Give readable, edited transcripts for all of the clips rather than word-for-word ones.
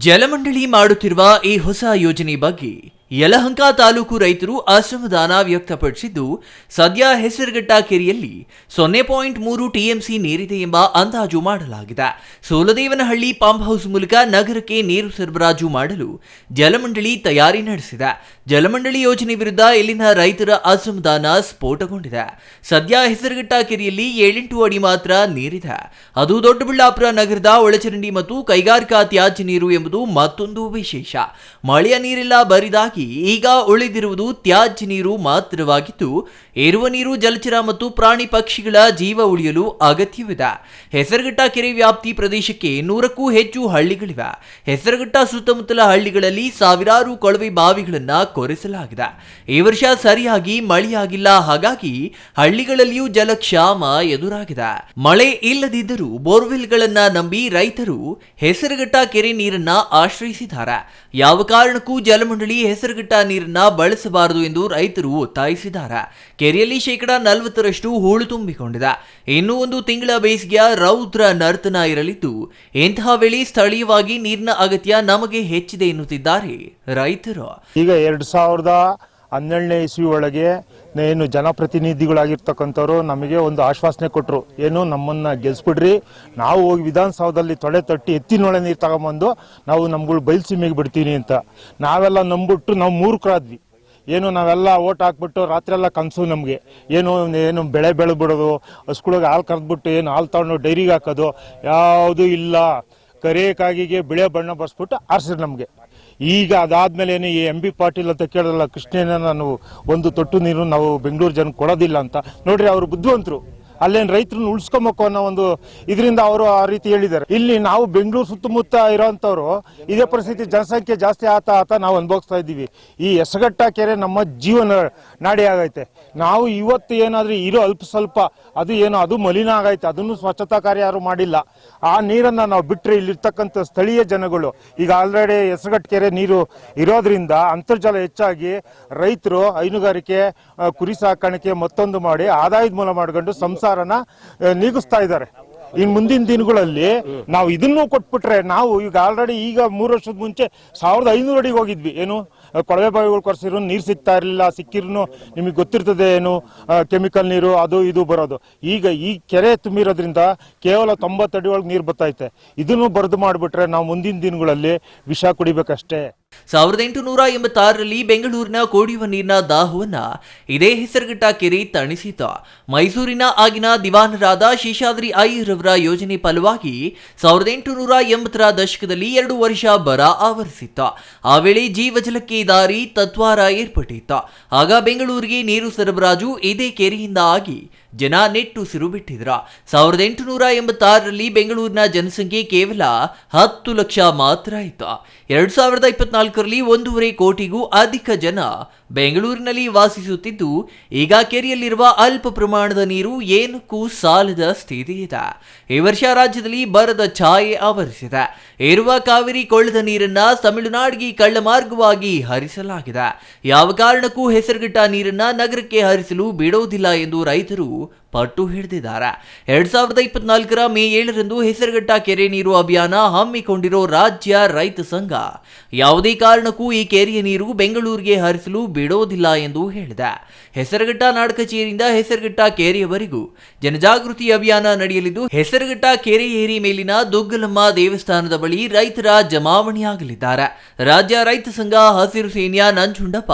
ಜಲಮಂಡಳಿ ಮಾಡುತ್ತಿರುವ ಈ ಹೊಸ ಯೋಜನೆ ಬಗ್ಗೆ ಯಲಹಂಕ ತಾಲೂಕು ರೈತರು ಅಸಮಾಧಾನ ವ್ಯಕ್ತಪಡಿಸಿದ್ದು, ಸದ್ಯ ಹೆಸರುಘಟ್ಟ ಕೆರೆಯಲ್ಲಿ 0.3 ಟಿಎಂಸಿ ನೀರಿದೆ ಎಂಬ ಅಂದಾಜು ಮಾಡಲಾಗಿದೆ. ಸೋಲದೇವನಹಳ್ಳಿ ಪಂಪ್ ಹೌಸ್ ಮೂಲಕ ನಗರಕ್ಕೆ ನೀರು ಸರಬರಾಜು ಮಾಡಲು ಜಲಮಂಡಳಿ ತಯಾರಿ ನಡೆಸಿದೆ. ಜಲಮಂಡಳಿ ಯೋಜನೆ ವಿರುದ್ಧ ಇಲ್ಲಿನ ರೈತರ ಅಸಮಾಧಾನ ಸ್ಫೋಟಗೊಂಡಿದೆ. ಸದ್ಯ ಹೆಸರುಘಟ್ಟ ಕೆರೆಯಲ್ಲಿ 7-8 ಅಡಿ ಮಾತ್ರ ನೀರಿದೆ. ಅದು ದೊಡ್ಡಬಳ್ಳಾಪುರ ನಗರದ ಒಳಚರಂಡಿ ಮತ್ತು ಕೈಗಾರಿಕಾ ತ್ಯಾಜ್ಯ ನೀರು ಎಂಬುದು ಮತ್ತೊಂದು ವಿಶೇಷ. ಮಳೆಯ ನೀರೆಲ್ಲ ಬರಿದಾಗಿ ಈಗ ಉಳಿದಿರುವುದು ತ್ಯಾಜ್ಯ ನೀರು ಮಾತ್ರವಾಗಿದ್ದು, ಇರುವ ನೀರು ಜಲಚರ ಮತ್ತು ಪ್ರಾಣಿ ಪಕ್ಷಿಗಳ ಜೀವ ಉಳಿಯಲು ಅಗತ್ಯವಿದೆ. ಹೆಸರುಘಟ್ಟ ಕೆರೆ ವ್ಯಾಪ್ತಿ ಪ್ರದೇಶಕ್ಕೆ 100ಕ್ಕೂ ಹೆಚ್ಚು ಹಳ್ಳಿಗಳಿವೆ. ಹೆಸರುಘಟ್ಟ ಸುತ್ತಮುತ್ತಲ ಹಳ್ಳಿಗಳಲ್ಲಿ ಸಾವಿರಾರು ಕೊಳವೆ ಬಾವಿಗಳನ್ನ ಕೊರೆಸಲಾಗಿದೆ. ಈ ವರ್ಷ ಸರಿಯಾಗಿ ಮಳೆಯಾಗಿಲ್ಲ, ಹಾಗಾಗಿ ಹಳ್ಳಿಗಳಲ್ಲಿಯೂ ಜಲಕ್ಷಾಮ ಎದುರಾಗಿದೆ. ಮಳೆ ಇಲ್ಲದಿದ್ದರೂ ಬೋರ್ವೆಲ್ಗಳನ್ನ ನಂಬಿ ರೈತರು ಹೆಸರುಘಟ್ಟ ಕೆರೆ ನೀರನ್ನ ಆಶ್ರಯಿಸಿದ್ದಾರೆ. ಯಾವ ಕಾರಣಕ್ಕೂ ಜಲಮಂಡಳಿ ಹೆಸರುಘಟ್ಟ ನೀರನ್ನ ಬಳಸಬಾರದು ಎಂದು ರೈತರು ಒತ್ತಾಯಿಸಿದ್ದಾರೆ. ಕೆರೆಯಲ್ಲಿ 40% ಹೂಳು ತುಂಬಿಕೊಂಡಿದೆ. ಇನ್ನೂ ಒಂದು ತಿಂಗಳ ಬೇಸಿಗೆಯ ರೌದ್ರ ನರ್ತನ ಇರಲಿದ್ದು, ಇಂತಹ ವೇಳೆ ಸ್ಥಳೀಯವಾಗಿ ನೀರಿನ ಅಗತ್ಯ ನಮಗೆ ಹೆಚ್ಚಿದೆ ಎನ್ನುತ್ತಿದ್ದಾರೆ ರೈತರು. ಈಗ 2012ನೇ ಇಸ್ವಿ ಒಳಗೆ ಏನು ಜನಪ್ರತಿನಿಧಿಗಳಾಗಿರ್ತಕ್ಕಂಥವ್ರು ನಮಗೆ ಒಂದು ಆಶ್ವಾಸನೆ ಕೊಟ್ಟರು, ಏನು ನಮ್ಮನ್ನ ಗೆಲ್ಸ್ಬಿಡ್ರಿ, ನಾವು ಹೋಗಿ ವಿಧಾನಸೌಧದಲ್ಲಿ ತೊಡೆ ತಟ್ಟಿ ಎತ್ತಿನೊಳೆ ನೀರು ತಗೊಂಬಂದು ನಾವು ನಮ್ಗಳು ಬಯಲ್ಸೀಮೆಗೆ ಬಿಡ್ತೀನಿ ಅಂತ. ನಾವೆಲ್ಲ ನಂಬಿಟ್ಟು ನಾವು ಮೂರ್ಖರಾದ್ವಿ. ಏನು ನಾವೆಲ್ಲ ಓಟ್ ಹಾಕ್ಬಿಟ್ಟು ರಾತ್ರಿ ಎಲ್ಲ ಕನಸು ನಮಗೆ, ಏನು ಬೆಳೆ ಬೆಳೆದ್ಬಿಡೋದು, ಹಸುಗಳಿಗೆ ಹಾಲು ಕರೆದ್ಬಿಟ್ಟು ಏನು ಹಾಲು ತಗೊಂಡು ಡೈರಿಗೆ ಹಾಕೋದು ಯಾವುದೂ ಇಲ್ಲ. ಕರೆಕಾಗಿಗೆ ಬಿಳೆ ಬಣ್ಣ ಬರ್ಸ್ಬಿಟ್ಟು ಆರಿಸಿದ್ರು ನಮಗೆ. ಈಗ ಅದಾದ್ಮೇಲೆ ಏನು ಈ MB ಪಾಟೀಲ್ ಅಂತ ಕೇಳಲ್ಲ, ಕೃಷ್ಣೇನ ನಾನು ಒಂದು ತೊಟ್ಟು ನೀರು ನಾವು ಬೆಂಗಳೂರು ಜನ ಕೊಡೋದಿಲ್ಲ ಅಂತ. ನೋಡ್ರಿ, ಅವರು ಬುದ್ಧಿವಂತರು. ಅಲ್ಲೇನು ರೈತರನ್ನ ಉಳಿಸ್ಕೊಬೇಕು ಅನ್ನೋ ಒಂದು ಇದರಿಂದ ಅವರು ಆ ರೀತಿ ಹೇಳಿದ್ದಾರೆ. ಇಲ್ಲಿ ನಾವು ಬೆಂಗಳೂರು ಸುತ್ತಮುತ್ತ ಇರೋಂಥವ್ರು ಇದೇ ಪರಿಸ್ಥಿತಿ, ಜನಸಂಖ್ಯೆ ಜಾಸ್ತಿ ಆತ ನಾವು ಅನುಭವಿಸ್ತಾ ಇದ್ದೀವಿ. ಈ ಹೆಸರುಘಟ್ಟ ಕೆರೆ ನಮ್ಮ ಜೀವನ ನಾಡಿ ಆಗೈತೆ. ನಾವು ಇವತ್ತು ಏನಾದ್ರೂ ಇರೋ ಅಲ್ಪ ಸ್ವಲ್ಪ ಅದು ಮಲಿನ ಆಗೈತೆ, ಅದನ್ನು ಸ್ವಚ್ಛತಾ ಕಾರ್ಯ ಯಾರು ಮಾಡಿಲ್ಲ. ಆ ನೀರನ್ನ ನಾವು ಬಿಟ್ಟರೆ ಇಲ್ಲಿರ್ತಕ್ಕಂಥ ಸ್ಥಳೀಯ ಜನಗಳು ಈಗ ಆಲ್ರೆಡಿ ಹೆಸರುಘಟ್ಟ ಕೆರೆ ನೀರು ಇರೋದ್ರಿಂದ ಅಂತರ್ಜಲ ಹೆಚ್ಚಾಗಿ ರೈತರು ಹೈನುಗಾರಿಕೆ, ಕುರಿ ಸಾಕಾಣಿಕೆ ಮತ್ತೊಂದು ಮಾಡಿ ಆದಾಯದ ಮೂಲ ಮಾಡ್ಕೊಂಡು ಸಂಸಾರನ ನೀಗಿಸ್ತಾ ಇದ್ದಾರೆ. ಇನ್ನು ಮುಂದಿನ ದಿನಗಳಲ್ಲಿ ನಾವು ಇದನ್ನು ಕೊಟ್ಬಿಟ್ರೆ, ನಾವು ಈಗ ಆಲ್ರೆಡಿ ಈಗ 3 ವರ್ಷದ ಮುಂಚೆ 1500 ಅಡಿಗೆ ಹೋಗಿದ್ವಿ. ಏನು ಕೊಳವೆ ಬಾವಿಗಳು ಕೊರೆಸಿರೋ ನೀರು ಸಿಗ್ತಾ ಇರಲಿಲ್ಲ. ಸಿಕ್ಕಿರೂ ನಿಮಗೆ ಗೊತ್ತಿರ್ತದೆ, ಏನು ಕೆಮಿಕಲ್ ನೀರು ಅದು ಇದು ಬರೋದು. ಈಗ ಈ ಕೆರೆ ತುಂಬಿರೋದ್ರಿಂದ ಕೇವಲ 90 ಅಡಿ ಒಳಗೆ ನೀರು ಬರ್ತೈತೆ. ಇದನ್ನು ಬರೆದು ಮಾಡಿಬಿಟ್ರೆ ನಾವು ಮುಂದಿನ ದಿನಗಳಲ್ಲಿ ವಿಷ ಕುಡಿಬೇಕಷ್ಟೇ. 1886ರಲ್ಲಿ ಬೆಂಗಳೂರಿನ ಕುಡಿಯುವ ನೀರಿನ ದಾಹವನ್ನ ಇದೇ ಹೆಸರುಘಟ್ಟ ಕೆರೆ ತಣಿಸಿತು. ಮೈಸೂರಿನ ಆಗಿನ ದಿವಾನರಾದ ಶೇಷಾದ್ರಿ ಅಯ್ಯರವರ ಯೋಜನೆ ಫಲವಾಗಿ 1880ರ ದಶಕದಲ್ಲಿ 2 ವರ್ಷ ಬರ ಆವರಿಸಿತ್ತು. ಆ ವೇಳೆ ಜೀವಜಲಕ್ಕೆ ದಾರಿ ತತ್ವಾರ ಏರ್ಪಟ್ಟಿತ್ತು. ಆಗ ಬೆಂಗಳೂರಿಗೆ ನೀರು ಸರಬರಾಜು ಇದೇ ಕೆರೆಯಿಂದ ಆಗಿ ಜನ ನೆಟ್ಟುಸಿರು ಬಿಟ್ಟಿದ್ರು. 1886ರಲ್ಲಿ ಬೆಂಗಳೂರಿನ ಜನಸಂಖ್ಯೆ ಕೇವಲ 10 ಲಕ್ಷ ಮಾತ್ರ ಇತ್ತು. 2024ರಲ್ಲಿ 1.5 ಕೋಟಿಗೂ ಅಧಿಕ ಜನ ಬೆಂಗಳೂರಿನಲ್ಲಿ ವಾಸಿಸುತ್ತಿದ್ದು, ಈಗ ಕೆರೆಯಲ್ಲಿರುವ ಅಲ್ಪ ಪ್ರಮಾಣದ ನೀರು ಏನಕ್ಕೂ ಸಾಲದ ಸ್ಥಿತಿ ಇದೆ. ಈ ವರ್ಷ ರಾಜ್ಯದಲ್ಲಿ ಬರದ ಛಾಯೆ ಆವರಿಸಿದೆ. ಇರುವ ಕಾವೇರಿ ಕೊಳ್ಳದ ನೀರನ್ನ ತಮಿಳುನಾಡಿಗೆ ಕಳ್ಳ ಮಾರ್ಗವಾಗಿ ಹರಿಸಲಾಗಿದೆ. ಯಾವ ಕಾರಣಕ್ಕೂ ಹೆಸರುಘಟ್ಟ ನೀರನ್ನ ನಗರಕ್ಕೆ ಹರಿಸಲು ಬಿಡೋದಿಲ್ಲ ಎಂದು ರೈತರು ಪಟ್ಟು ಹಿಡಿದಿದ್ದಾರೆ. 2024ರ ಮೇ 7ರಂದು ಹೆಸರುಘಟ್ಟ ಕೆರೆ ನೀರು ಅಭಿಯಾನ ಹಮ್ಮಿಕೊಂಡಿರೋ ರಾಜ್ಯ ರೈತ ಸಂಘ ಯಾವುದೇ ಕಾರಣಕ್ಕೂ ಈ ಕೆರೆಯ ನೀರು ಬೆಂಗಳೂರಿಗೆ ಹರಿಸಲು ಬಿಡೋದಿಲ್ಲ ಎಂದು ಹೇಳಿದೆ. ಹೆಸರುಘಟ್ಟ ನಾಡಕಚೇರಿಯಿಂದ ಹೆಸರುಘಟ್ಟ ಕೆರೆಯವರೆಗೂ ಜನಜಾಗೃತಿ ಅಭಿಯಾನ ನಡೆಯಲಿದ್ದು, ಹೆಸರುಘಟ್ಟ ಕೆರೆ ಏರಿ ಮೇಲಿನ ದುಗ್ಗಲಮ್ಮ ದೇವಸ್ಥಾನದ ಬಳಿ ರೈತರ ಜಮಾವಣೆಯಾಗಲಿದ್ದಾರೆ. ರಾಜ್ಯ ರೈತ ಸಂಘ ಹಸಿರು ಸೇನೆಯ ನಂಜುಂಡಪ್ಪ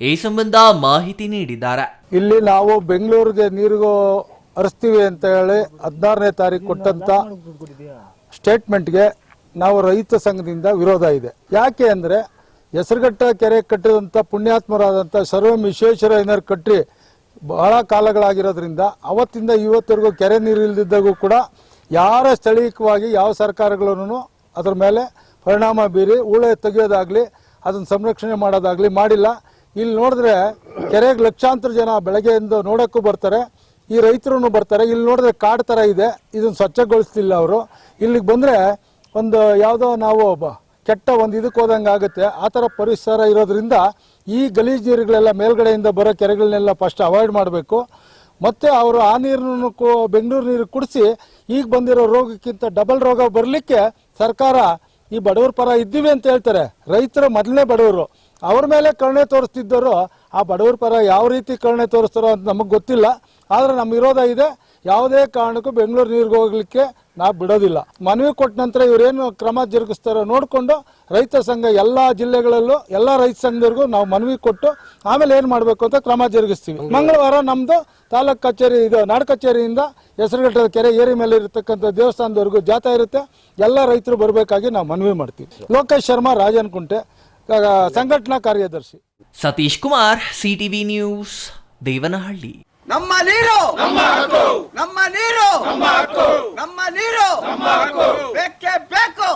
ಈ ಸಂಬಂಧ ಮಾಹಿತಿ ನೀಡಿದ್ದಾರೆ. ಇಲ್ಲಿ ನಾವು ಬೆಂಗಳೂರಿಗೆ ನೀರು ಹರಿಸ್ತೀವಿ ಅಂತ ಹೇಳಿ 16ನೇ ತಾರೀಕು ಕೊಟ್ಟಂತ ಸ್ಟೇಟ್ಮೆಂಟ್ಗೆ ನಾವು ರೈತ ಸಂಘದಿಂದ ವಿರೋಧ ಇದೆ. ಯಾಕೆ ಅಂದ್ರೆ ಹೆಸರುಘಟ್ಟ ಕೆರೆ ಕಟ್ಟಿದಂತ ಪುಣ್ಯಾತ್ಮರಾದಂಥ ಸರ್ವಂ ವಿಶ್ವೇಶ್ವರಯ್ಯನವರು ಕಟ್ಟಿ ಬಹಳ ಕಾಲಗಳಾಗಿರೋದ್ರಿಂದ ಅವತ್ತಿಂದ ಇವತ್ತರೆಗೂ ಕೆರೆ ನೀರು ಇಲ್ದಿದ್ದಾಗೂ ಕೂಡ ಯಾರ ಸ್ಥಳೀಯವಾಗಿ ಯಾವ ಸರ್ಕಾರಗಳನ್ನು ಅದರ ಮೇಲೆ ಪರಿಣಾಮ ಬೀರಿ ಹೂಳೆ ತೆಗೆಯೋದಾಗ್ಲಿ ಅದನ್ನು ಸಂರಕ್ಷಣೆ ಮಾಡೋದಾಗ್ಲಿ ಮಾಡಿಲ್ಲ. ಇಲ್ಲಿ ನೋಡಿದ್ರೆ ಕೆರೆಗೆ ಲಕ್ಷಾಂತರ ಜನ ಬೆಳಗ್ಗೆಯಿಂದ ನೋಡೋಕ್ಕೂ ಬರ್ತಾರೆ, ಈ ರೈತರು ಬರ್ತಾರೆ. ಇಲ್ಲಿ ನೋಡಿದ್ರೆ ಕಾಡು ಥರ ಇದೆ, ಇದನ್ನು ಸ್ವಚ್ಛಗೊಳಿಸ್ತಿಲ್ಲ ಅವರು. ಇಲ್ಲಿಗೆ ಬಂದರೆ ಒಂದು ಯಾವುದೋ ನಾವು ಕೆಟ್ಟ ಒಂದು ಇದಕ್ಕೆ ಹೋದಂಗೆ ಆಗುತ್ತೆ. ಆ ಥರ ಪರಿಸರ ಇರೋದ್ರಿಂದ ಈ ಗಲೀಜು ನೀರುಗಳೆಲ್ಲ ಮೇಲ್ಗಡೆಯಿಂದ ಬರೋ ಕೆರೆಗಳನ್ನೆಲ್ಲ ಫಸ್ಟ್ ಅವಾಯ್ಡ್ ಮಾಡಬೇಕು. ಮತ್ತು ಅವರು ಆ ನೀರನ್ನು ಬೆಂಗಳೂರು ನೀರು ಕುಡಿಸಿ ಈಗ ಬಂದಿರೋ ರೋಗಕ್ಕಿಂತ ಡಬಲ್ ರೋಗ ಬರಲಿಕ್ಕೆ ಸರ್ಕಾರ ಈ ಬಡವರ ಪರ ಇದ್ದೀವಿ ಅಂತ ಹೇಳ್ತಾರೆ. ರೈತರು ಮೊದಲನೇ ಬಡವರು, ಅವ್ರ ಮೇಲೆ ಕರುಣೆ ತೋರಿಸ್ತಿದ್ದರು. ಆ ಬಡವರ ಪರ ಯಾವ ರೀತಿ ಕರುಣೆ ತೋರಿಸ್ತಾರೋ ಅಂತ ನಮಗೆ ಗೊತ್ತಿಲ್ಲ. ಆದರೆ ನಮ್ಮ ವಿರೋಧ ಇದೆ. ಯಾವುದೇ ಕಾರಣಕ್ಕೂ ಬೆಂಗಳೂರು ನೀರಿಗೆ ಹೋಗ್ಲಿಕ್ಕೆ ನಾವು ಬಿಡೋದಿಲ್ಲ. ಮನವಿ ಕೊಟ್ಟ ನಂತರ ಇವರೇನು ಕ್ರಮ ಜರುಗಿಸ್ತಾರೋ ನೋಡಿಕೊಂಡು ರೈತ ಸಂಘ ಎಲ್ಲ ಜಿಲ್ಲೆಗಳಲ್ಲೂ ಎಲ್ಲ ರೈತ ಸಂಘದವರೆಗೂ ನಾವು ಮನವಿ ಕೊಟ್ಟು ಆಮೇಲೆ ಏನು ಮಾಡಬೇಕು ಅಂತ ಕ್ರಮ ಜರುಗಿಸ್ತೀವಿ. ಮಂಗಳವಾರ ನಮ್ಮದು ತಾಲೂಕು ಕಚೇರಿ ಇದು ನಾಡ ಕಚೇರಿಯಿಂದ ಹೆಸರುಘಟ್ಟದ ಕೆರೆ ಏರಿ ಮೇಲೆ ಇರತಕ್ಕಂಥ ದೇವಸ್ಥಾನದವರೆಗೂ ಜಾಥಾ ಇರುತ್ತೆ. ಎಲ್ಲ ರೈತರು ಬರಬೇಕಾಗಿ ನಾವು ಮನವಿ ಮಾಡ್ತೀವಿ. ಲೋಕೇಶ್ ಶರ್ಮಾ, ರಾಜನಕುಂಟೆ, ಸಂಘಟನಾ ಕಾರ್ಯದರ್ಶಿ. Satish Kumar, CTV news, Devanahalli. ನಮ್ಮ ನೀರು ನಮ್ಮ ಹಕ್ಕು, ನಮ್ಮ ನೀರು ನಮ್ಮ ಹಕ್ಕು, ನಮ್ಮ ನೀರು ನಮ್ಮ ಹಕ್ಕು, ಬೇಕೇ ಬೇಕು.